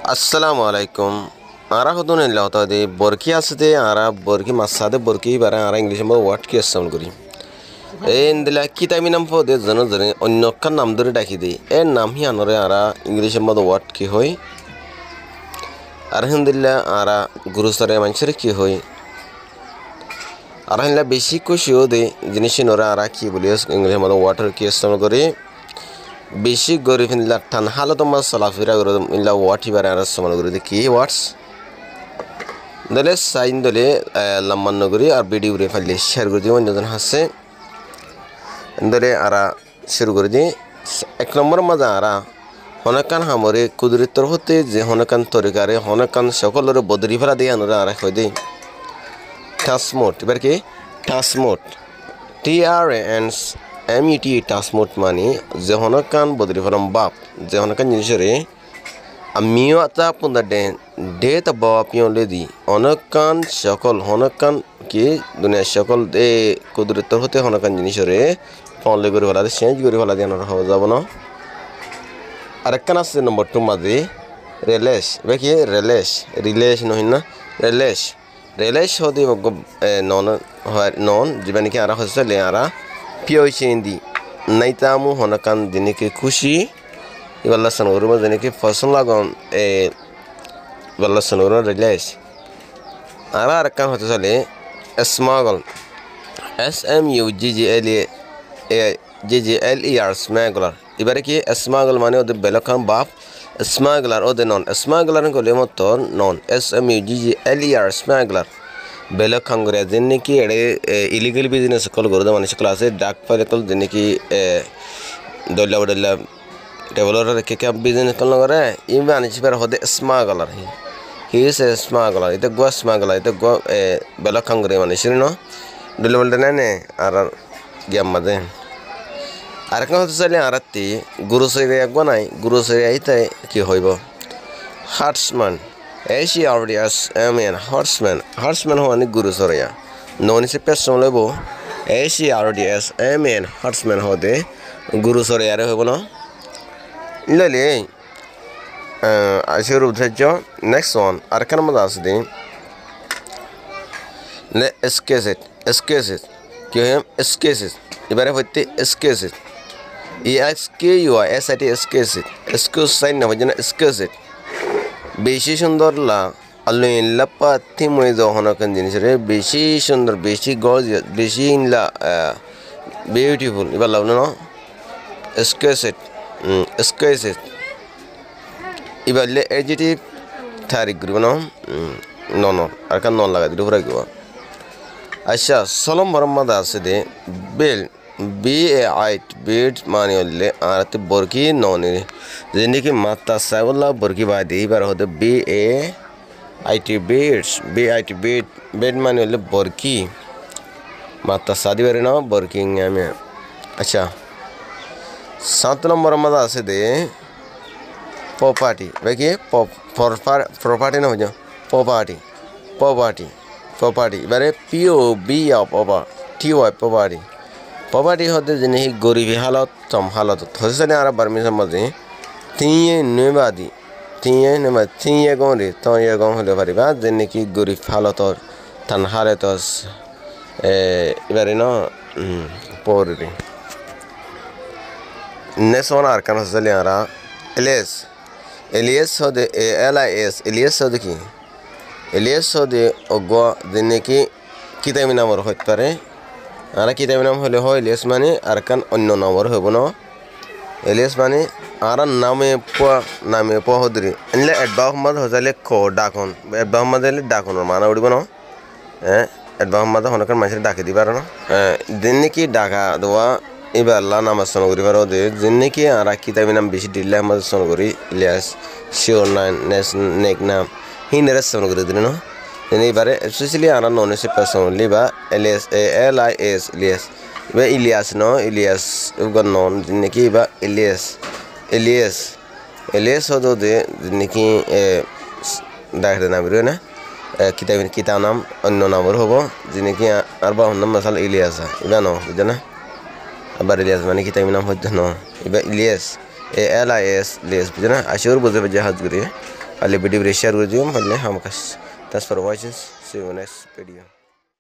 আসসালামু আলাইকুম আরা হদুন ইল্লাহ তাদে বরকি আসতে আরা বরকি মাসাদে বরকি বারা আরা ইংলিশ মো ওয়ার্ড কি আসাম করি এই দিলা কিতাবি নাম পদে জন জন অন্য কান নাম ধরে ডাকি দেই এর নাম হি আনরে আরা ইংলিশ মো ওয়ার্ড কি হই আর হিন্দিল্লা আরা গুরুসরে মানুষের কি হই আর হিন্দিল্লা বেশি খুশিও দে জিনিস নরা আরা কি বলি ইংলিশ মো ওয়াটার কি আসাম করি বেশি গরিব ইনলা টান হালত মা সালাফিরা গরো ইনলা ওয়াটি বারে আর সমান গরি কি ওয়াটস দলে সাইন দলে লাম্মান নগরি আর ভিডিও রে ফাইলে শেয়ার করে দিও অন্যজন হাসে দলে আরা শুরু করে দি এক নম্বর মাজা আরা হনকান হামরে কুদরতর হতে যে হনকান তরিকারে হনকান সকলের বদরি ফেলা দিয়ে আনরা আরা কই দেই টাসমোট এবার কি টাসমোট TRANS MET টাসমোট মানে যে হনকান বদরি ফরম বাপ যে হনকান জিনিসরে আমিও আতা পুন্দা ডে তা বাপ পিও লেদি হনকান সকল হনকান কি দুনিয়া সকল দে কুদরতর হতে হনকান জিনিসরে পনলে করে ফেলা চেঞ্জ করে ফেলা দিয়ে আনরা হওয়া যাব না আরেকখান আছে নম্বর 2 মাঝে রিলেশ এবার কি রিলেশ নহিন না রিলেশ হতে নন জীবন কি আরা হসলে আরা পিও চেন্দি নাইতামু হনকান দিনকে খুশি ইবাল্লা সনগরুম দিনকে ফসল লাগন ইবাল্লা সনগরুম রিলেশ আরা আরেকখান হতে চলে স্মাগল SMUGGLER স্মাগলার এবারে কি স্মাগল মানে ওদের বেলখান বাপ স্মাগলার ওদের নন স্মাগলার গলে মতো নন SMUGGLER স্মাগলার বেলখান করে যেন কি এড়ে ইলিগাল বিজনেস কল করে দেওয়া মানুষ ক্লাসে ডাক পাইলে কল যেন কি দল্লা ডেভেলপার কে বিজনেস কল করে ই মানুষ বের হতে smuggler he is a smuggler এটা গো স্মাগলার এটা গো বেলখান করে মানুষ ন ডেভেলপার না আর গিয়াম মাঝে আরেকটা হতে চাইলে আরাত্তি গুরু সৈরে একবার নাই গুরু সৈরে আইতে কি হইব হার্টসম্যান হার্টসম্যান হওয়ানি গুরু সরাইয়া ননিসে পেশন লইব হার্টসম্যান হতে গুরু সরাইয়ারে হইব না লইলে আসির উদ্দেশ্য নেক্সট ওয়ান আরেকখান মধ্যে আছে দিন এসকেসেট কি হয় এসকেসেট এবারে হইতে এসকেসেট EXKUISIT এসকেস সাইন না হইনা এসকেসেট বেশি সুন্দর লা আল্লাহ লাপা থিমই যখন জিনিস রে বেশি সুন্দর বেশি গর্জিয়াস বেশি ইনলা বিউটিফুল এবার লাভ না এসকেসেট এবার লে এডজেক্টিভ তারিখ করব না নন আর কান নন লাগাই দিলে পুরা গিব আচ্ছা সলম বরমাদা আছে দে বেল BAIT বেড মানে হলে আর তো বরকি ননি যেদিকে মাত্রা সাইবলা বরকি বাদে এবার হতে BAIT বেড মানে হলে বরকি মাত্রা সাদি বারে না বরকিং আমি আচ্ছা 7 নম্বর মধ্যে আছে দে প্রপার্টি দেখি প্রপার্টি না হয়ে প্রপার্টি এবারে POB প্রপার্টি হতে যিনি গরিবী হালত হচ্ছে আর বার্মিসের মাঝে তিয়ে গম রে তিয়ে গম হলে পারিবা যেন কি গরিব হালতর তান হালত এবারে ন পরে নেক্সট ওয়ান আর কান হচ্ছে আর এলিয়াস হতে এলিয়াস হতে কি এলিয়াস হতে অজ্ঞ যেন কি কিতাবি নামর হতে পারে আর কিতাবি নাম হলে হয় এলিয়াস মানে আর কান অন্য নামর হইব না এলিয়াস মানে আর নামে হদরি এনলে এডবা আহমদ হজালে ডাকন এডবা আহমদ হলে ডাকনের মানা উড়িব না হ্যাঁ এডবা আহমদ হনকান মানুষের ডাকি দিবার না যেন কি ডাকা দেওয়া এবার আল্লাহ নাম আসন করি পারো দে যেন কি আর কিতাবি নাম বেশি দিলে আমার আসন করি ইলিয়াস শিওর নেক নাম হি নেরাসন করে দিল না এবারে স্পেশালি আর নন এসে পার্সোনালি বা LIS বা ইলিয়াস নন নাকি বা এলিয়াস হতো দে নাকি ডাক্তার নাম বেরোয় না কিতাব নাম অন্য নামর হব যে নাকি আর বা নাম মাসাল ইলিয়াস এবার ন বুঝে না আবার ইলিয়াস মানে কিতাবি নাম হচ্ছে ন এবার ইলিয়াস LIS বুঝে না আসিওর বুঝে জাহাজ করি alle video শেয়ার করে দিও হলে আমাকে thanks for watching see you next video